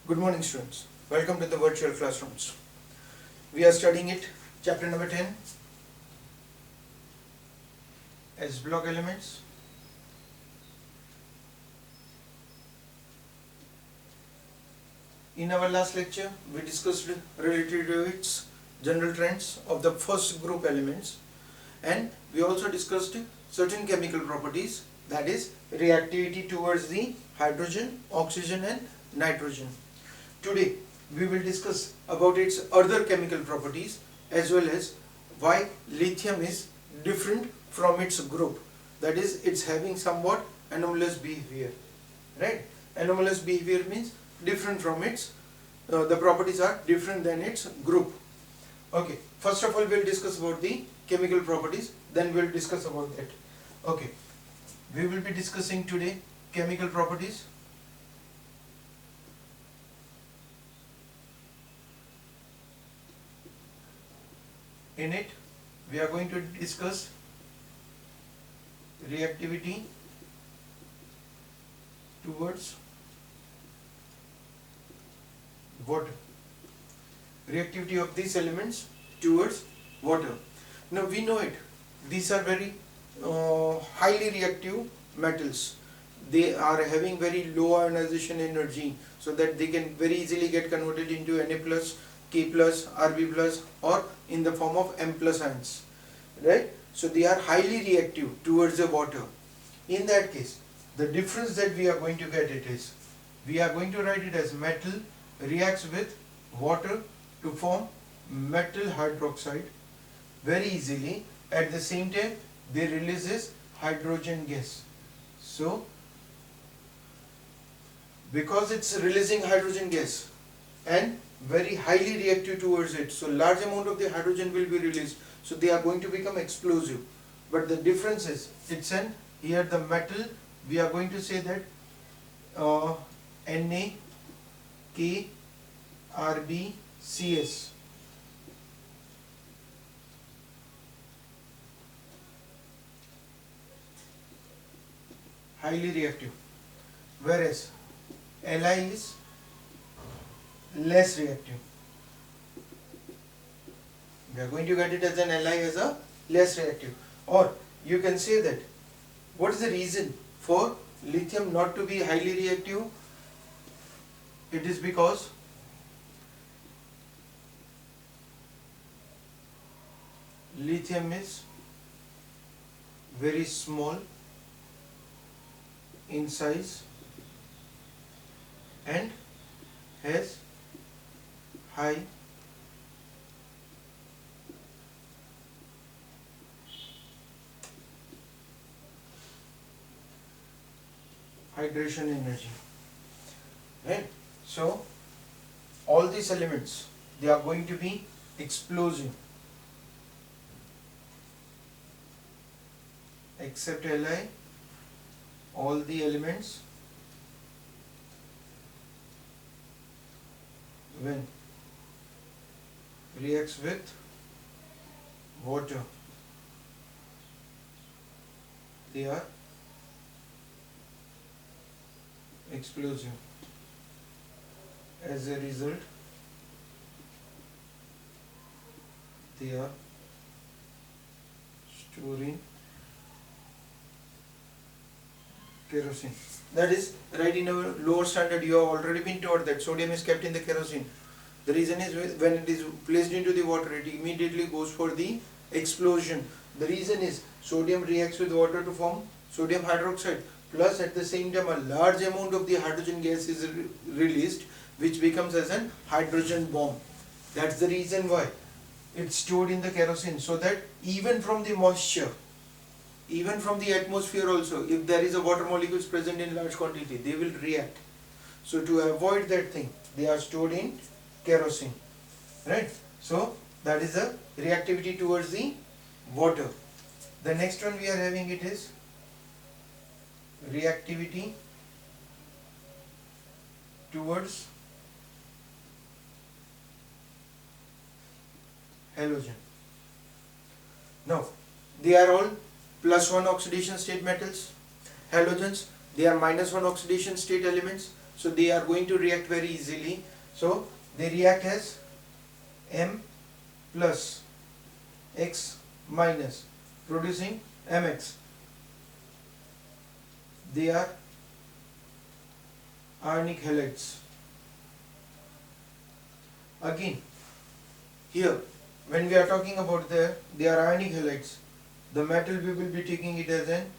Good morning, students. Welcome to the virtual classrooms. We are studying it, chapter number 10, as block elements. In our last lecture, we discussed related to its general trends of the first group elements, and we also discussed certain chemical properties, that is reactivity towards the hydrogen, oxygen and nitrogen. Today we will discuss about its other chemical properties as well as why lithium is different from its group, that is it's having somewhat anomalous behavior, right? Anomalous behavior means different from its the properties are different than its group. Okay, first of all we'll discuss about the chemical properties, then we'll discuss about that. Okay, we will be discussing today chemical properties. In it we are going to discuss reactivity towards water, reactivity of these elements towards water. Now we know it, these are very highly reactive metals. They are having very low ionization energy, so that they can very easily get converted into Na plus, K plus, Rb plus, or in the form of M plus ions, right? So they are highly reactive towards the water. In that case, the difference that we are going to get it is, we are going to write it as metal reacts with water to form metal hydroxide very easily. At the same time, they releases hydrogen gas. So because it's releasing hydrogen gas and very highly reactive towards it, so large amount of the hydrogen will be released, so they are going to become explosive. But the difference is, it's an, here the metal, we are going to say that Na, K, Rb, Cs. Highly reactive, whereas Li is less reactive. We are going to get it as an Li as a less reactive. Or you can say that, what is the reason for lithium not to be highly reactive? It is because lithium is very small in size and has high hydration energy, right? So all these elements, they are going to be explosive except Li. All the elements, when reacts with water, they are explosive. As a result, they are storing kerosene. That is, right in our lower standard you have already been taught that sodium is kept in the kerosene. The reason is, when it is placed into the water, it immediately goes for the explosion. The reason is, sodium reacts with water to form sodium hydroxide, plus at the same time a large amount of the hydrogen gas is released, which becomes as an hydrogen bomb. That's the reason why it's stored in the kerosene, so that even from the moisture, even from the atmosphere also, if there is a water molecules present in large quantity, they will react. So to avoid that thing, they are stored in kerosene, right? So that is the reactivity towards the water. The next one we are having it is reactivity towards halogen. Now they are all +1 oxidation state metals. Halogens, they are -1 oxidation state elements. so they are going to react very easily. So they react as M plus X minus, producing Mx. They are ionic halides. Again, here when we are talking about they are ionic halides, the metal we will be taking it as an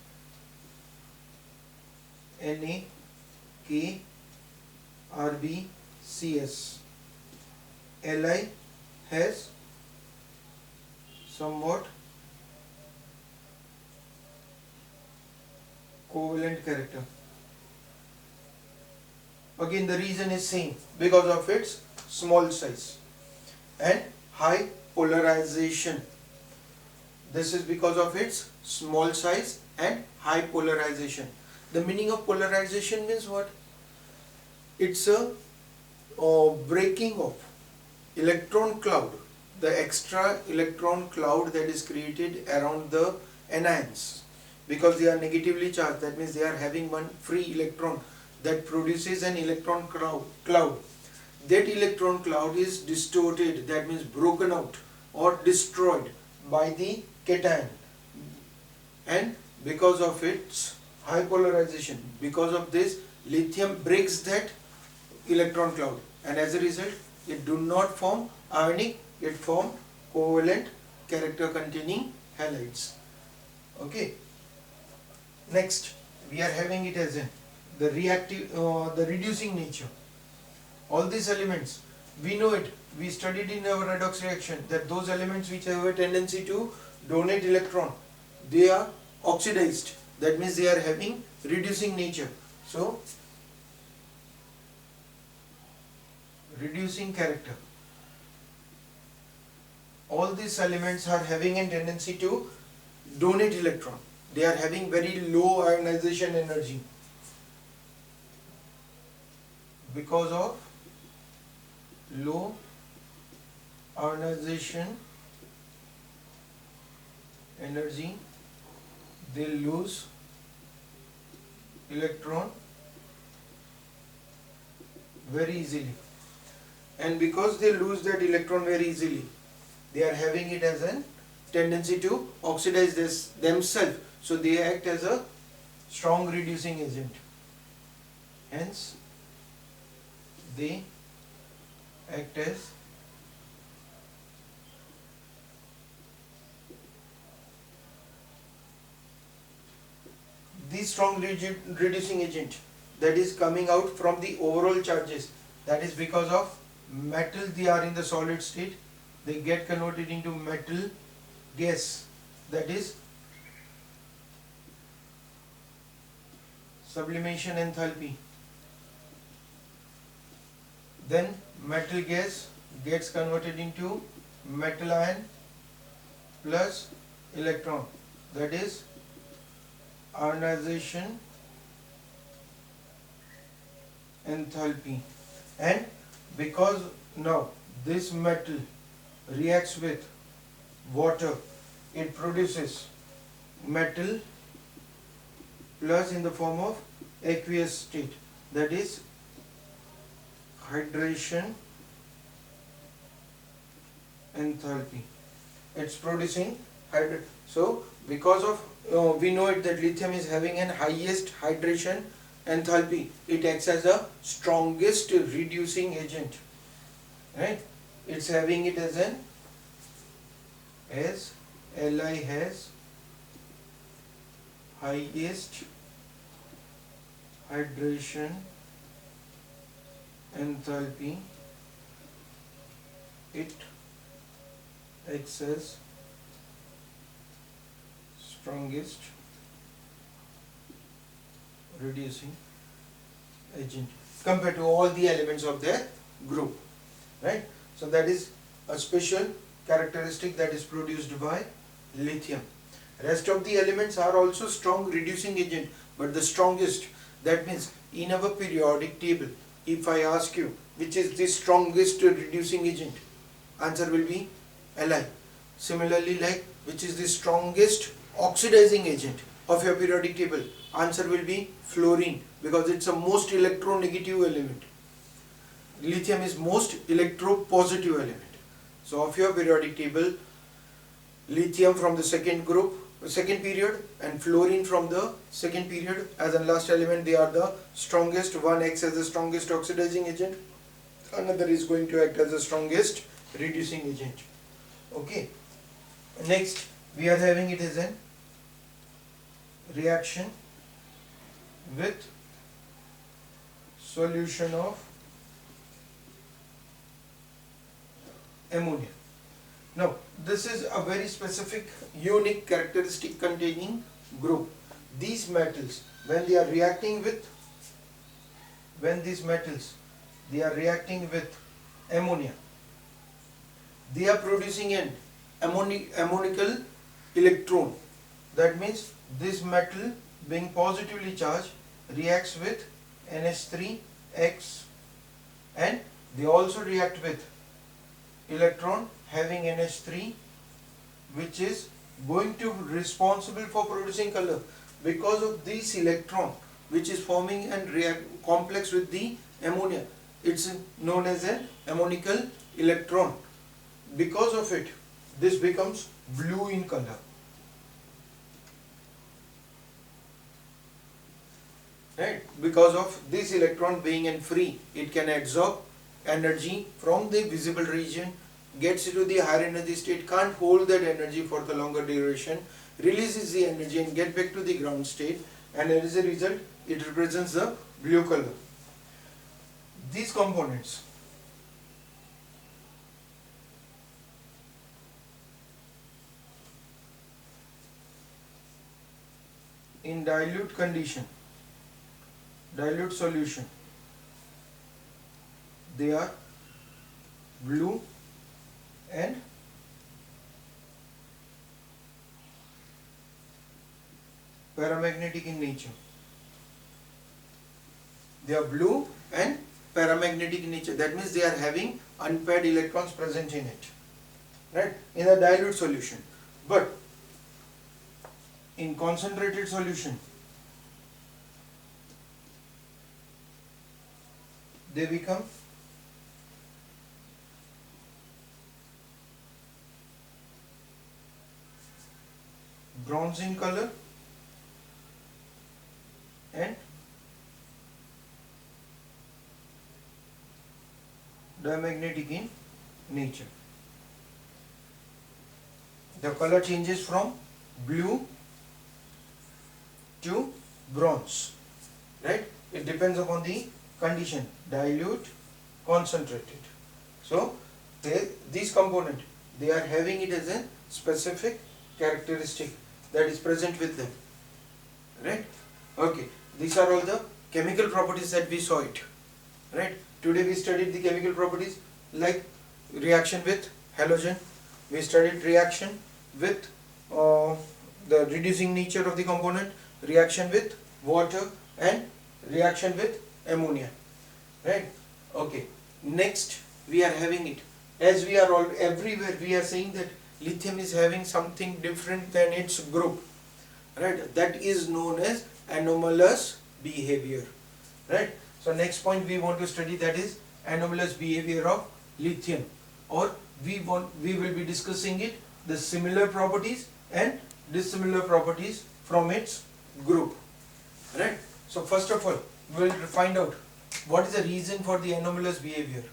NaKRbCs. Li has somewhat covalent character. Again, the reason is same, because of its small size and high polarization. This is because of its small size and high polarization. The meaning of polarization means what? It's a breaking of electron cloud, the extra electron cloud that is created around the anions, because they are negatively charged. That means they are having one free electron that produces an electron cloud. That electron cloud is distorted, that means broken out or destroyed by the cation, and because of its high polarization, because of this, lithium breaks that electron cloud, and as a result it do not form ionic, it form covalent character containing halides. Okay, next we are having it as the reducing nature. All these elements, we know it, we studied in our redox reaction that those elements which have a tendency to donate electron, they are oxidized, that means they are having reducing nature. So reducing character, all these elements are having a tendency to donate electron, they are having very low ionization energy. Because of low ionization energy, they lose electron very easily, and because they lose that electron very easily, they are having it as a tendency to oxidize themselves, so they act as a strong reducing agent, hence they act as the strong reducing agent that is coming out from the overall charges. That is because of metal, they are in the solid state, they get converted into metal gas, that is sublimation enthalpy. Then metal gas gets converted into metal ion plus electron, that is ionization enthalpy. And because now this metal reacts with water, it produces metal plus in the form of aqueous state, that is hydration enthalpy. It's producing hydration. So because of we know it that lithium is having an highest hydration enthalpy, it acts as a strongest reducing agent, right? It's having it as Li has highest hydration enthalpy, it acts as strongest reducing agent compared to all the elements of their group, right? So that is a special characteristic that is produced by lithium. Rest of the elements are also strong reducing agent, but the strongest, that means in our periodic table, if I ask you which is the strongest reducing agent, answer will be Li. Similarly, like which is the strongest oxidizing agent, of your periodic table? Answer will be fluorine, because it's a most electronegative element. Lithium is most electropositive element. So of your periodic table, lithium from the second period, and fluorine from the second period as a last element. They are the strongest. One acts as the strongest oxidizing agent, another is going to act as the strongest reducing agent. Okay. Next we are having it as a reaction with solution of ammonia. Now this is a very specific unique characteristic containing group. These metals, when they are reacting with ammonia, they are producing an ammonical electron. That means this metal being positively charged reacts with NH3X, and they also react with electron having NH3, which is going to be responsible for producing color. Because of this electron which is forming and react complex with the ammonia, it's known as an ammonical electron. Because of it, this becomes blue in color. Right? Because of this electron being in free, it can absorb energy from the visible region, gets into the higher energy state, can't hold that energy for the longer duration, releases the energy and get back to the ground state, and as a result it represents the blue color. These components in dilute solution, they are blue and paramagnetic in nature. They are blue and paramagnetic in nature. That means they are having unpaired electrons present in it, right, in a dilute solution. But in concentrated solution, they become bronze in color and diamagnetic in nature. The color changes from blue to bronze, right? It depends upon the condition, dilute, concentrated. So these components, they are having it as a specific characteristic that is present with them, right? Okay, these are all the chemical properties that we saw it, right? Today we studied the chemical properties like reaction with halogen, we studied reaction with the reducing nature of the component, reaction with water, and reaction with ammonia, right? Okay, next we are having it, as we are all everywhere we are saying that lithium is having something different than its group, right? That is known as anomalous behavior, right? So next point we want to study, that is anomalous behavior of lithium, or we will be discussing it, the similar properties and dissimilar properties from its group, right? So first of all we will find out what is the reason for the anomalous behavior.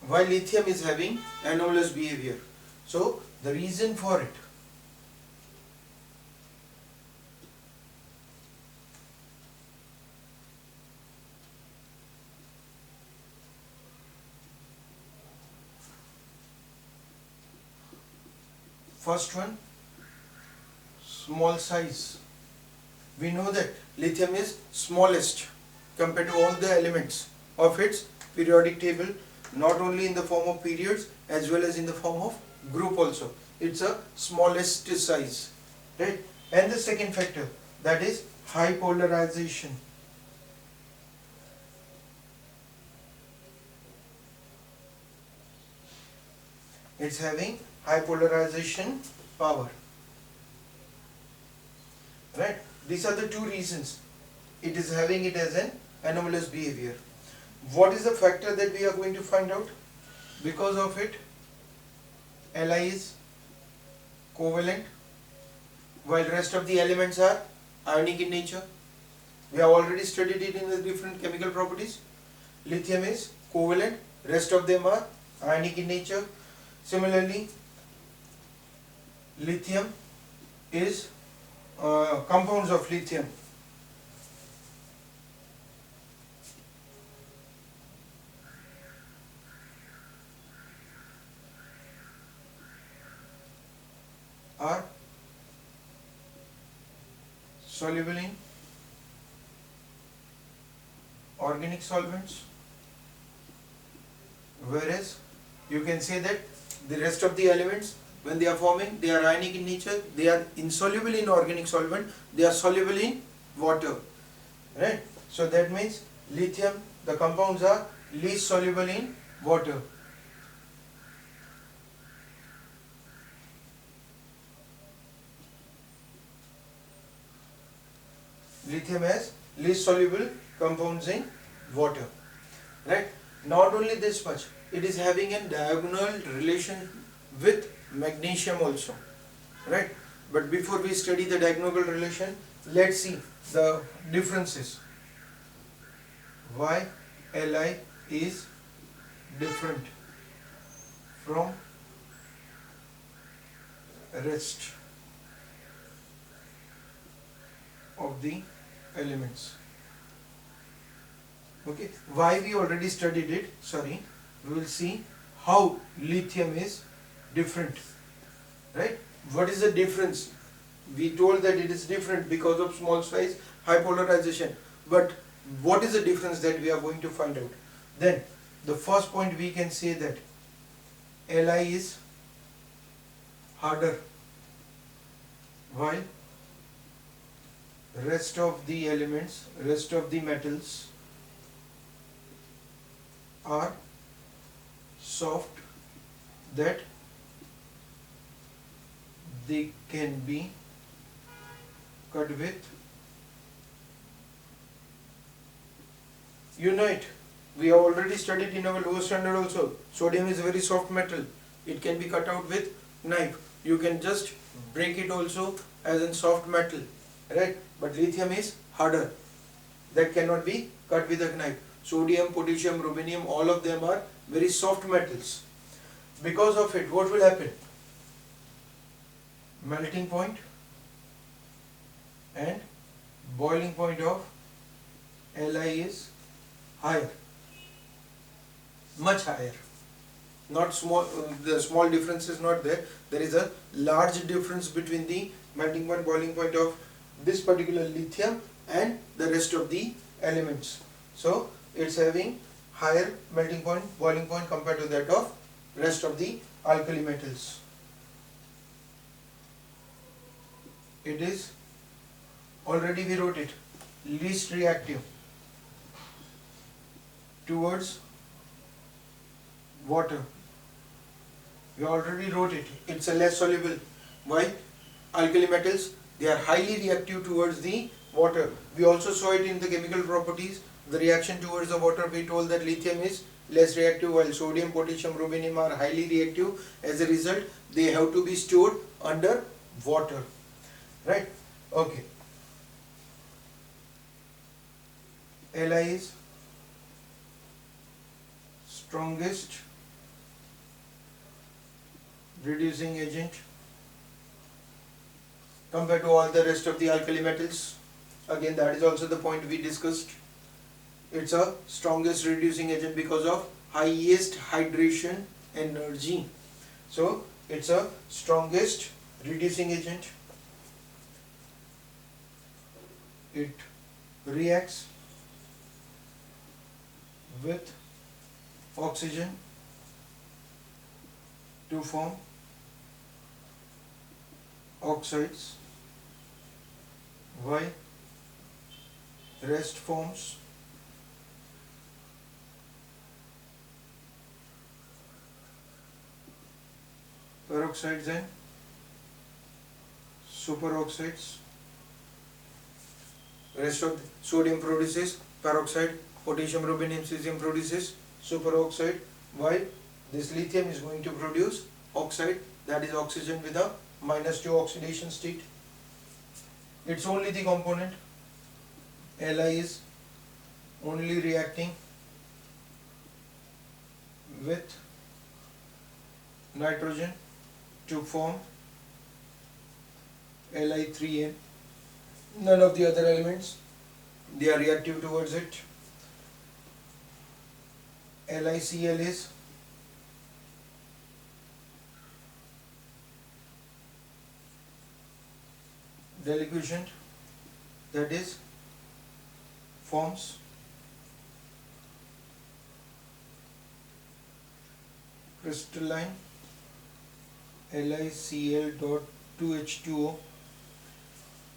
Why lithium is having anomalous behavior? So the reason for it. First one, small size. We know that lithium is smallest compared to all the elements of its periodic table, not only in the form of periods as well as in the form of group also. It's a smallest size, right? And the second factor, that is high polarization. It's having high polarization power. Right? These are the two reasons it is having it as an anomalous behavior. What is the factor that we are going to find out? Because of it, Li is covalent, while rest of the elements are ionic in nature. We have already studied it in the different chemical properties. Lithium is covalent, rest of them are ionic in nature. Similarly, lithium is compounds of lithium are soluble in organic solvents, whereas you can say that the rest of the elements, when they are forming, they are ionic in nature, they are insoluble in organic solvent, they are soluble in water, right? So that means lithium, the compounds are least soluble in water. Lithium has least soluble compounds in water, right? Not only this much, it is having a diagonal relation with magnesium also, right? But before we study the diagonal relation, let's see the differences. Why Li is different from rest of the elements. Okay, why we already studied it, sorry, we will see how lithium is different, right? What is the difference? We told that it is different because of small size, high polarization, but what is the difference that we are going to find out? Then the first point we can say that Li is harder, while rest of the elements, rest of the metals are soft, that they can be cut with, you know it, we have already studied in our lower standard also, sodium is a very soft metal, it can be cut out with knife, you can just break it also as in soft metal, right? But lithium is harder, that cannot be cut with a knife. Sodium, potassium, rubidium, all of them are very soft metals. Because of it, what will happen? Melting point and boiling point of Li is higher, much higher. Not small, the small difference is not there. There is a large difference between the melting point, boiling point of this particular lithium and the rest of the elements. So it's having higher melting point, boiling point compared to that of rest of the alkali metals. It is, already we wrote it, least reactive towards water. We already wrote it, it's a less soluble. Why? Alkali metals, they are highly reactive towards the water. We also saw it in the chemical properties, the reaction towards the water. We told that lithium is less reactive, while sodium, potassium, rubidium are highly reactive. As a result, they have to be stored under water, right? Okay. Li is strongest reducing agent compared to all the rest of the alkali metals. Again, that is also the point we discussed. It's a strongest reducing agent because of highest hydration energy. So it's a strongest reducing agent. It reacts with oxygen to form oxides, while rest forms peroxides and superoxides. Rest of sodium produces peroxide, potassium, rubidium, cesium produces superoxide, while this lithium is going to produce oxide, that is oxygen with a -2 oxidation state. It's only the component. Li is only reacting with nitrogen to form Li3n. None of the other elements, they are reactive towards it. LiCl is deliquescent, that is forms crystalline LiCl dot 2H2O.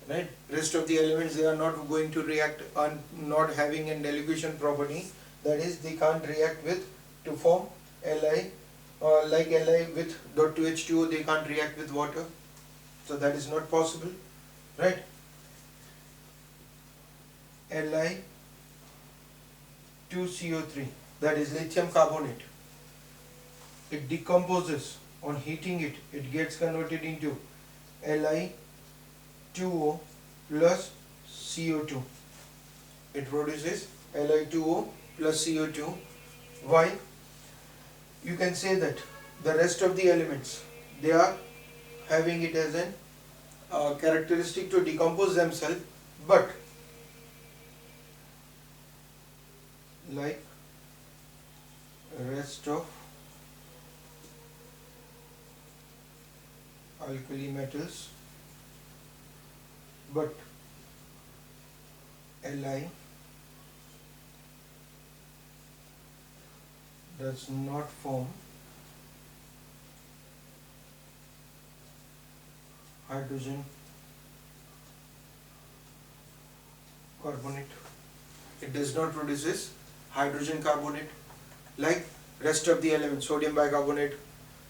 Right? Rest of the elements, they are not going to react on not having a deliquescent property. That is, they can't react with to form Li, like Li with dot 2H2O, they can't react with water. So that is not possible. Right? Li 2CO3, that is lithium carbonate. It decomposes on heating it. It gets converted into Li2O plus CO2. It produces Li2O plus CO2. Why? You can say that the rest of the elements, they are having it as an characteristic to decompose themselves, but like rest of alkali metals, but Li does not form hydrogen carbonate. It does not produces hydrogen carbonate like rest of the elements, sodium bicarbonate,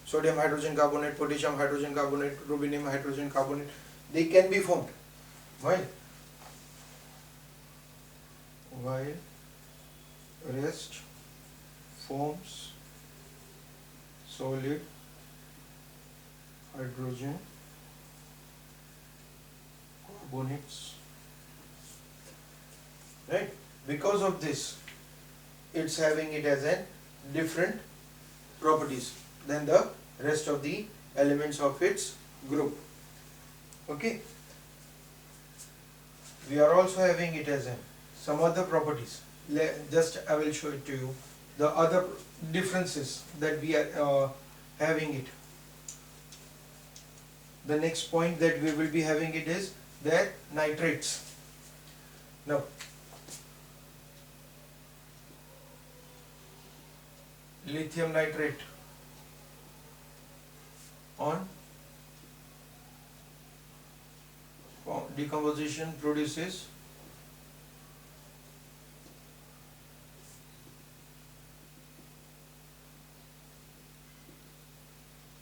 sodium hydrogen carbonate, potassium hydrogen carbonate, rubidium hydrogen carbonate. They can be formed. While rest forms solid hydrogen carbonates. Right? Because of this, it's having it as a different properties than the rest of the elements of its group. Okay? We are also having it as some other properties. Just I will show it to you. The other differences that we are having it. The next point that we will be having it is their nitrates. Now, lithium nitrate on decomposition produces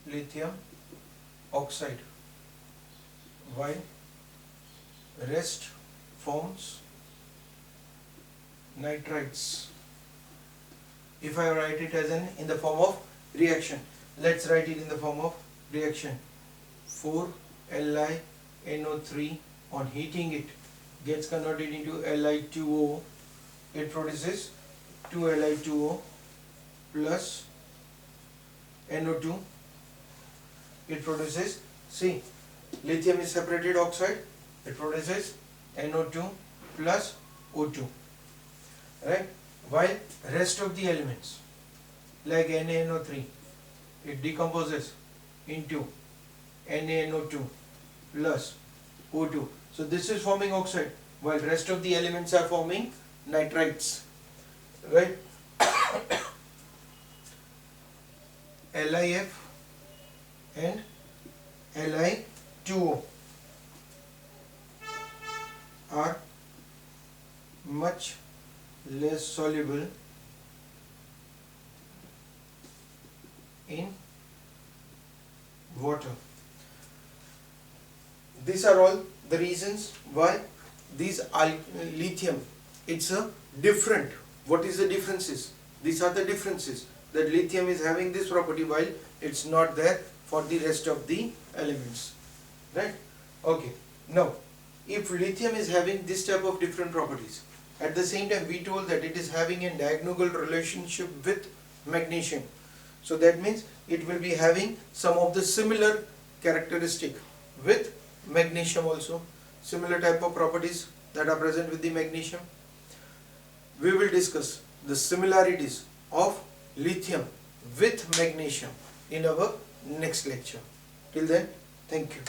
lithium oxide, while rest forms nitrites. If I write it as in the form of reaction, let's write it in the form of reaction. 4LiNO3 on heating it gets converted into Li2O. It produces 2Li2O plus NO2. It produces, see, lithium is separated oxide. It produces NO2 plus O2. Right? While rest of the elements like NaNO3, it decomposes into NaNO2 plus O2. So this is forming oxide, while rest of the elements are forming nitrites. Right? LiF and Li2O are much less soluble in these are all the reasons why these lithium, it's a different. What is the differences? These are the differences, that lithium is having this property while it's not there for the rest of the elements, right? Okay, now if lithium is having this type of different properties, at the same time we told that it is having a diagonal relationship with magnesium, so that means it will be having some of the similar characteristic with magnesium also, similar type of properties that are present with the magnesium. We will discuss the similarities of lithium with magnesium in our next lecture. Till then, thank you.